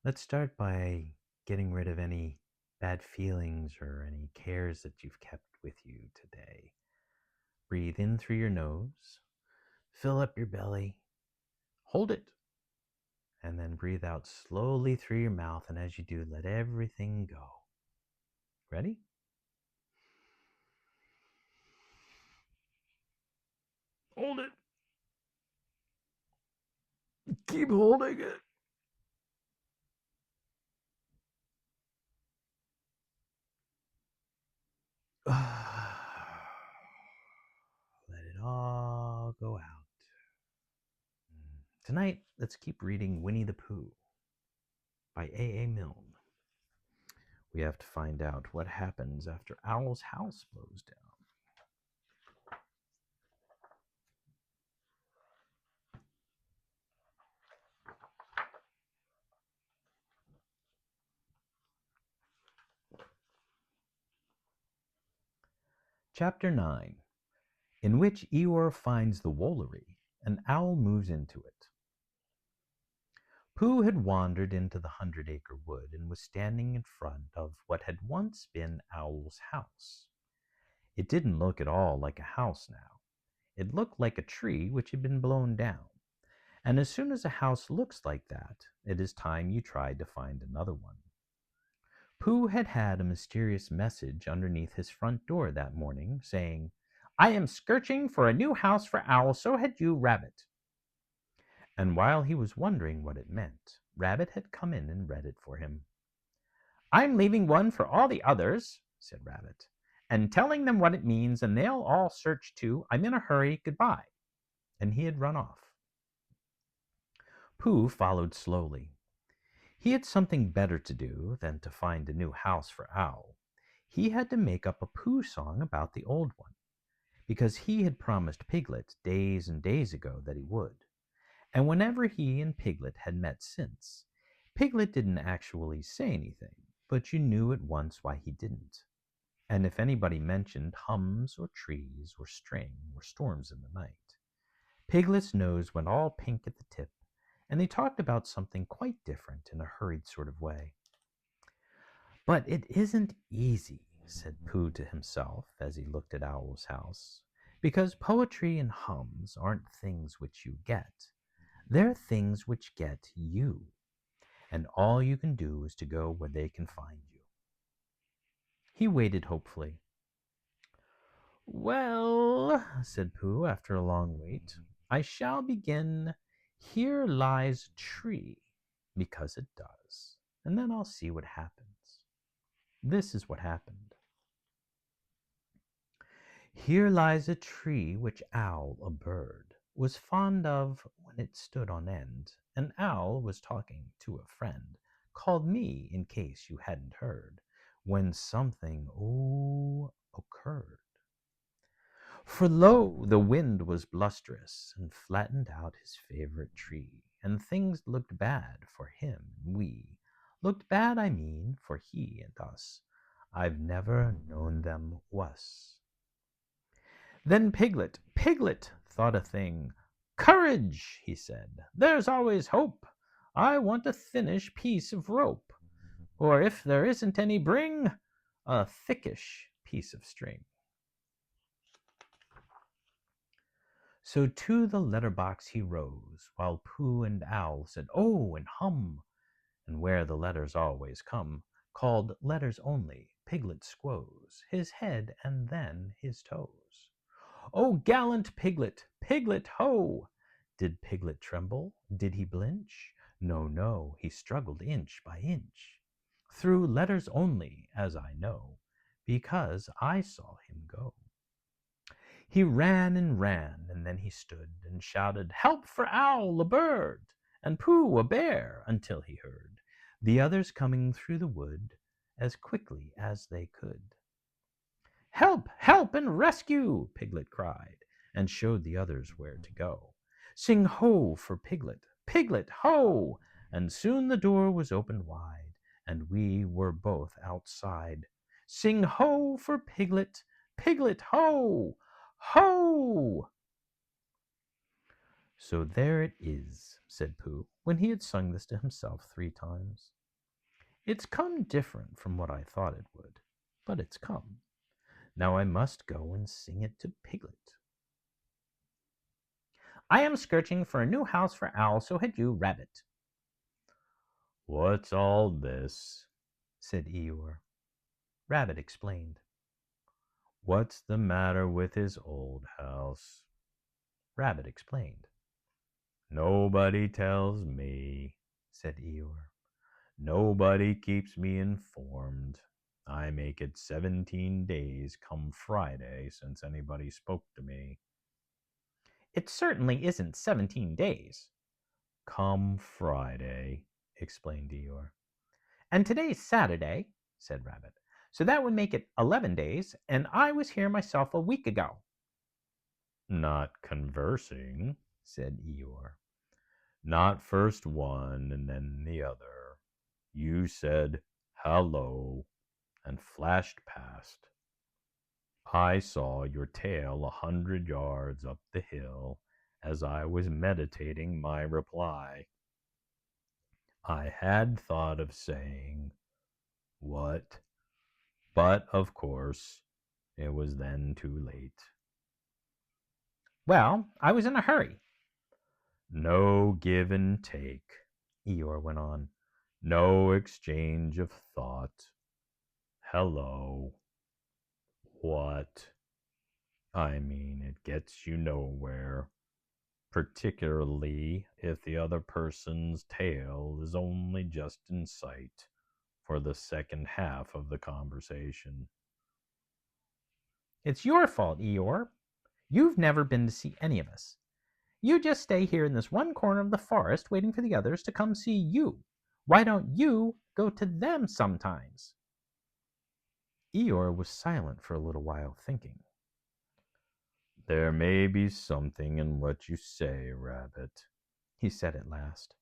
Let's start by getting rid of any bad feelings or any cares that you've kept with you today. Breathe in through your nose, fill up your belly, hold it, and then breathe out slowly through your mouth. And as you do, let everything go. Ready? Hold it. Keep holding it. Let it all go out. Tonight, let's keep reading Winnie the Pooh by A.A. Milne. We have to find out what happens after Owl's house blows down. Chapter 9, in which Eeyore finds the woolery and Owl moves into it. Pooh had wandered into the 100-acre wood and was standing in front of what had once been Owl's house. It didn't look at all like a house now. It looked like a tree which had been blown down. And as soon as a house looks like that, it is time you tried to find another one. Pooh had had a mysterious message underneath his front door that morning, saying, "I am searching for a new house for Owl, so had you, Rabbit." And while he was wondering what it meant, Rabbit had come in and read it for him. "I'm leaving one for all the others," said Rabbit, "and telling them what it means, and they'll all search too. I'm in a hurry. Goodbye." And he had run off. Pooh followed slowly. He had something better to do than to find a new house for Owl. He had to make up a Pooh song about the old one, because he had promised Piglet days and days ago that he would. And whenever he and Piglet had met since, Piglet didn't actually say anything, but you knew at once why he didn't. And if anybody mentioned hums or trees or string or storms in the night, Piglet's nose went all pink at the tip, and they talked about something quite different in a hurried sort of way. "But it isn't easy," said Pooh to himself as he looked at Owl's house, "because poetry and hums aren't things which you get. They're things which get you, and all you can do is to go where they can find you." He waited hopefully. "Well," said Pooh after a long wait, "I shall begin 'Here lies a tree,' because it does, and then I'll see what happens." This is what happened. Here lies a tree which Owl, a bird, was fond of when it stood on end, and Owl was talking to a friend, called me in case you hadn't heard, when something, occurred. For lo, the wind was blusterous, and flattened out his favorite tree, and things looked bad for him and we. Looked bad, I mean, for he and us. I've never known them wuss. Then Piglet thought a thing. "Courage," he said, "there's always hope. I want a thinnish piece of rope, or if there isn't any, bring a thickish piece of string." So to the letter box he rose, while Pooh and Owl said "Oh" and "Hum," and where the letters always come, called letters only, Piglet squoze his head and then his toes. "Oh, gallant Piglet, Piglet, ho!" Did Piglet tremble? Did he blinch? No, no, he struggled inch by inch, through letters only, as I know, because I saw him go. He ran, and then he stood and shouted, "Help for Owl, a bird, and Pooh, a bear," until he heard the others coming through the wood as quickly as they could. "Help, help, and rescue!" Piglet cried, and showed the others where to go. "Sing ho for Piglet, Piglet, ho!" And soon the door was opened wide, and we were both outside. "Sing ho for Piglet, Piglet, ho! Ho!" "So there it is," said Pooh, when he had sung this to himself 3 times. It's come different from what I thought it would, but it's come. Now I must go and sing it to Piglet. I am searching for a new house for Owl, so had you, Rabbit. What's all this? Said Eeyore. Rabbit explained. What's the matter with his old house? Rabbit explained. Nobody tells me, said Eeyore. Nobody keeps me informed. I make it 17 days come Friday since anybody spoke to me. It certainly isn't 17 days. Come Friday, explained Eeyore. And today's Saturday, said Rabbit. So that would make it 11 days, and I was here myself a week ago. Not conversing, said Eeyore. Not first one and then the other. You said hello and flashed past. I saw your tail 100 yards up the hill as I was meditating my reply. I had thought of saying, what? But, of course, it was then too late. Well, I was in a hurry. No give and take, Eeyore went on. No exchange of thought. Hello. What? I mean, it gets you nowhere, particularly if the other person's tail is only just in sight for the second half of the conversation. It's your fault, Eeyore. You've never been to see any of us. You just stay here in this one corner of the forest waiting for the others to come see you. Why don't you go to them sometimes? Eeyore was silent for a little while, thinking. There may be something in what you say, Rabbit, he said at last.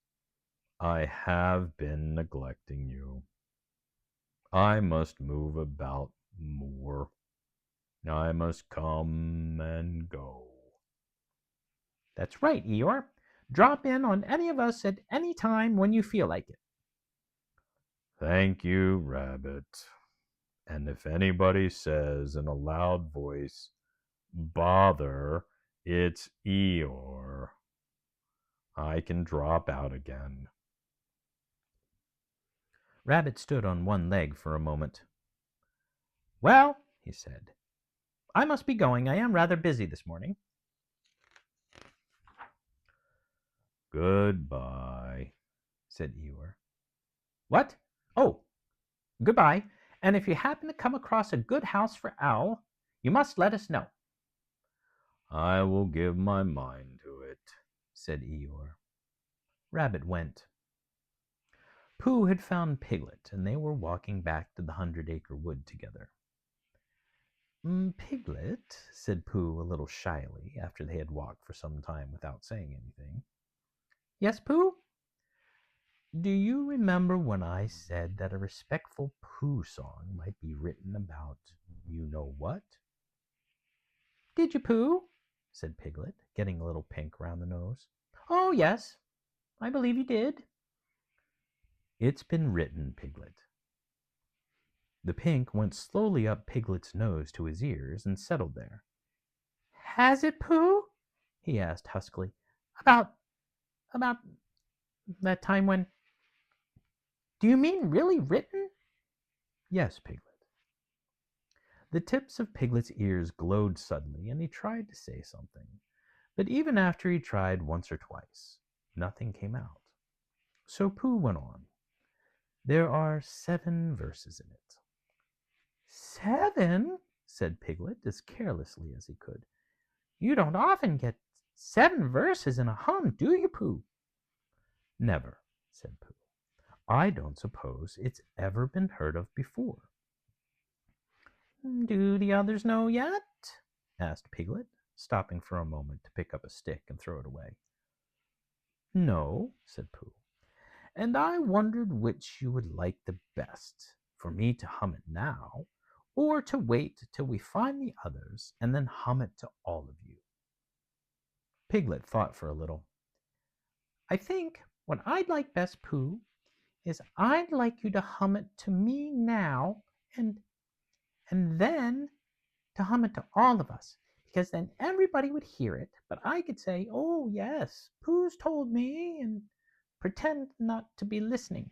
I have been neglecting you. I must move about more. I must come and go. That's right, Eeyore. Drop in on any of us at any time when you feel like it. Thank you, Rabbit. And if anybody says in a loud voice, bother, it's Eeyore, I can drop out again. Rabbit stood on one leg for a moment. Well, he said, I must be going. I am rather busy this morning. Goodbye, said Eeyore. What? Oh, goodbye. And if you happen to come across a good house for Owl, you must let us know. I will give my mind to it, said Eeyore. Rabbit went. Pooh had found Piglet, and they were walking back to the 100-acre wood together. Piglet, said Pooh a little shyly, after they had walked for some time without saying anything. Yes, Pooh? Do you remember when I said that a respectful Pooh song might be written about you-know-what? Did you, Pooh? Said Piglet, getting a little pink round the nose. Oh, yes, I believe you did. It's been written, Piglet. The pink went slowly up Piglet's nose to his ears and settled there. Has it, Pooh? He asked huskily. About that time when... Do you mean really written? Yes, Piglet. The tips of Piglet's ears glowed suddenly, and he tried to say something. But even after he tried once or twice, nothing came out. So Pooh went on. There are 7 verses in it. 7? Said Piglet, as carelessly as he could. You don't often get 7 verses in a hum, do you, Pooh? Never, said Pooh. I don't suppose it's ever been heard of before. Do the others know yet? Asked Piglet, stopping for a moment to pick up a stick and throw it away. No, said Pooh, and I wondered which you would like the best, for me to hum it now, or to wait till we find the others and then hum it to all of you. Piglet thought for a little. I think what I'd like best, Pooh, is I'd like you to hum it to me now and then to hum it to all of us, because then everybody would hear it, but I could say, oh, yes, Pooh's told me, and pretend not to be listening.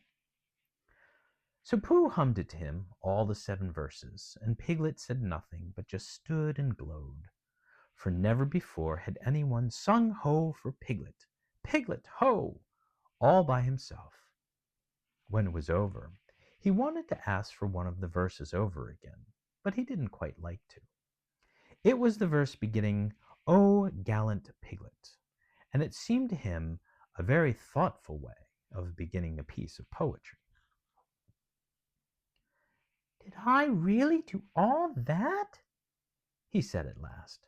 So Pooh hummed it to him, all the 7 verses, and Piglet said nothing, but just stood and glowed, for never before had anyone sung ho for Piglet, Piglet, ho, all by himself. When it was over, he wanted to ask for one of the verses over again, but he didn't quite like to. It was the verse beginning, O gallant Piglet, and it seemed to him a very thoughtful way of beginning a piece of poetry. Did I really do all that? He said at last.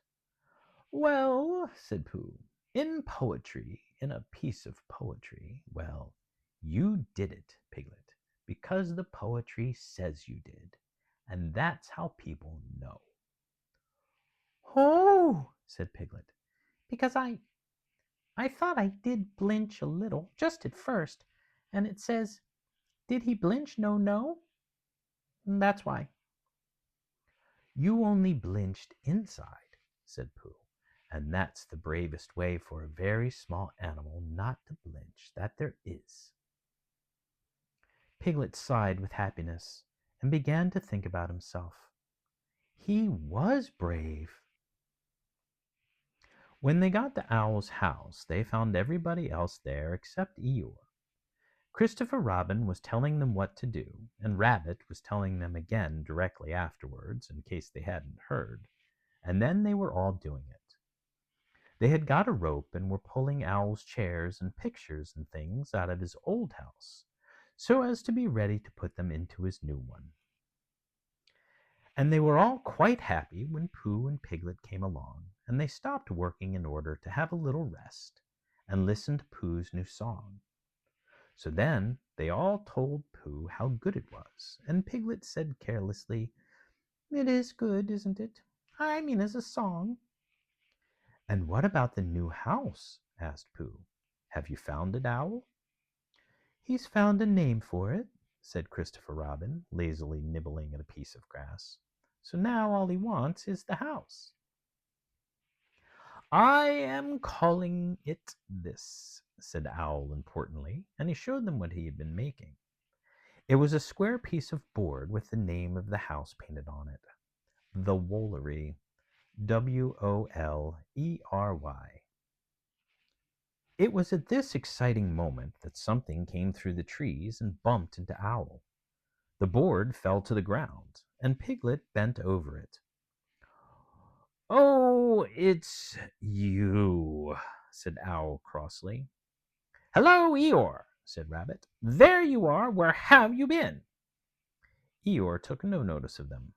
Well, said Pooh, in poetry, in a piece of poetry, well, you did it, Piglet, because the poetry says you did, and that's how people know. Oh, said Piglet, because I thought I did blinch a little, just at first, and it says, did he blinch? No, no. That's why. You only blinched inside, said Pooh, and that's the bravest way for a very small animal not to blinch that there is. Piglet sighed with happiness and began to think about himself. He was brave. When they got to Owl's house, they found everybody else there except Eeyore. Christopher Robin was telling them what to do, and Rabbit was telling them again directly afterwards, in case they hadn't heard, and then they were all doing it. They had got a rope and were pulling Owl's chairs and pictures and things out of his old house, so as to be ready to put them into his new one. And they were all quite happy when Pooh and Piglet came along, and they stopped working in order to have a little rest and listen to Pooh's new song. So then they all told Pooh how good it was, and Piglet said carelessly, It is good, isn't it? I mean as a song. And what about the new house? Asked Pooh. Have you found it, Owl? He's found a name for it, said Christopher Robin, lazily nibbling at a piece of grass. So now all he wants is the house. I am calling it this, said Owl importantly, and he showed them what he had been making. It was a square piece of board with the name of the house painted on it. The Woolery. Wollery. It was at this exciting moment that something came through the trees and bumped into Owl. The board fell to the ground, and Piglet bent over it. Oh, it's you, said Owl crossly. Hello, Eeyore, said Rabbit. There you are. Where have you been? Eeyore took no notice of them.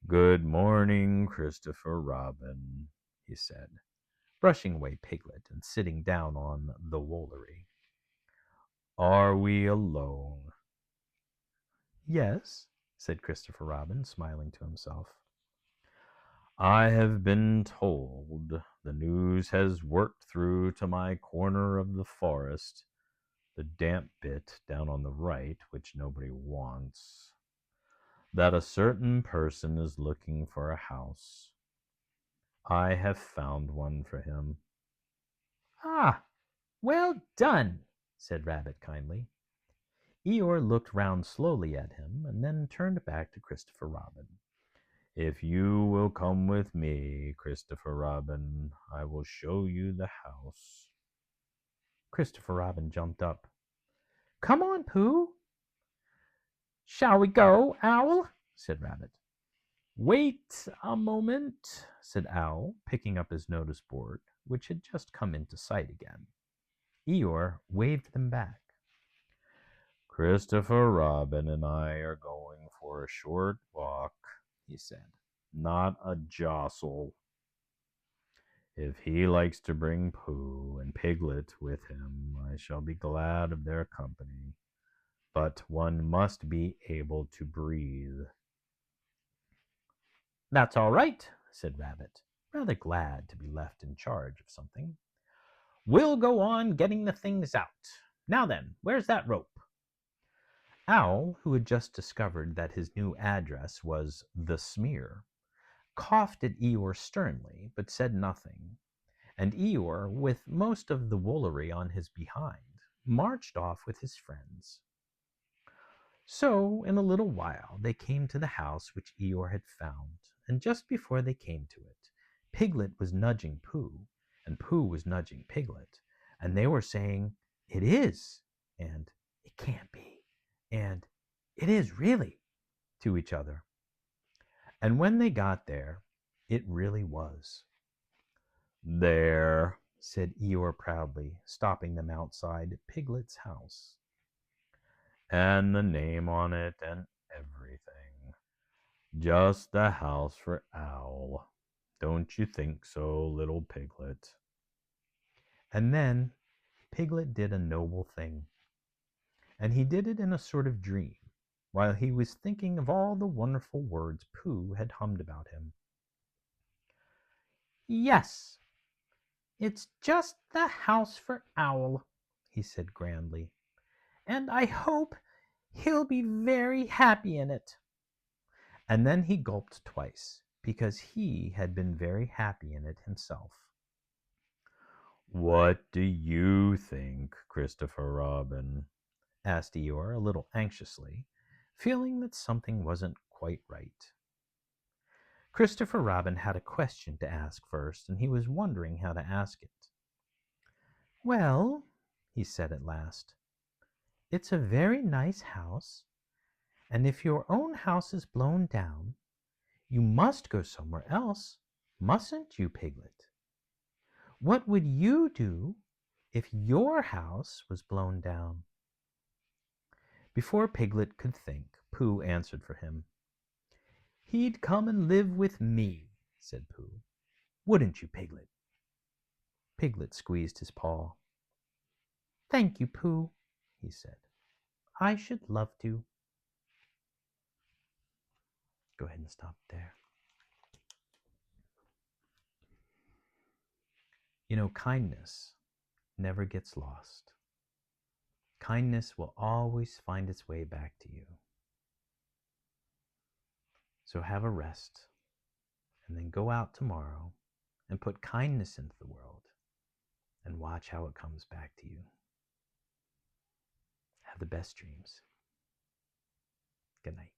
Good morning, Christopher Robin, he said, brushing away Piglet and sitting down on the Woolery. Are we alone? Yes, said Christopher Robin, smiling to himself. I have been told the news has worked through to my corner of the forest, the damp bit down on the right, which nobody wants, that a certain person is looking for a house. I have found one for him. Ah, well done, said Rabbit kindly. Eeyore looked round slowly at him and then turned back to Christopher Robin. If you will come with me, Christopher Robin, I will show you the house. Christopher Robin jumped up. Come on, Pooh. Shall we go, Owl? Said Rabbit. Wait a moment, said Owl, picking up his notice board, which had just come into sight again. Eeyore waved them back. Christopher Robin and I are going for a short walk, he said. Not a jostle. If he likes to bring Pooh and Piglet with him, I shall be glad of their company. But one must be able to breathe. That's all right, said Rabbit, rather glad to be left in charge of something. We'll go on getting the things out. Now then, where's that rope? Owl, who had just discovered that his new address was the Smear, coughed at Eeyore sternly, but said nothing, and Eeyore, with most of the woolery on his behind, marched off with his friends. So, in a little while, they came to the house which Eeyore had found, and just before they came to it, Piglet was nudging Pooh, and Pooh was nudging Piglet, and they were saying, "It is," and "It can't be," and "It is really," to each other. And when they got there, it really was. "There," said Eeyore proudly, stopping them outside Piglet's house. "And the name on it and everything. Just the house for Owl. Don't you think so, little Piglet?" And then Piglet did a noble thing, and he did it in a sort of dream, while he was thinking of all the wonderful words Pooh had hummed about him. "Yes, it's just the house for Owl," he said grandly, "and I hope he'll be very happy in it." And then he gulped twice, because he had been very happy in it himself. "What do you think, Christopher Robin?" asked Eeyore a little anxiously, feeling that something wasn't quite right. Christopher Robin had a question to ask first, and he was wondering how to ask it. "Well," he said at last, "it's a very nice house, and if your own house is blown down, you must go somewhere else, mustn't you, Piglet? What would you do if your house was blown down?" Before Piglet could think, Pooh answered for him. "He'd come and live with me," said Pooh. "Wouldn't you, Piglet?" Piglet squeezed his paw. "Thank you, Pooh," he said. "I should love to." Go ahead and stop there. You know, kindness never gets lost. Kindness will always find its way back to you. So have a rest, and then go out tomorrow and put kindness into the world and watch how it comes back to you. Have the best dreams. Good night.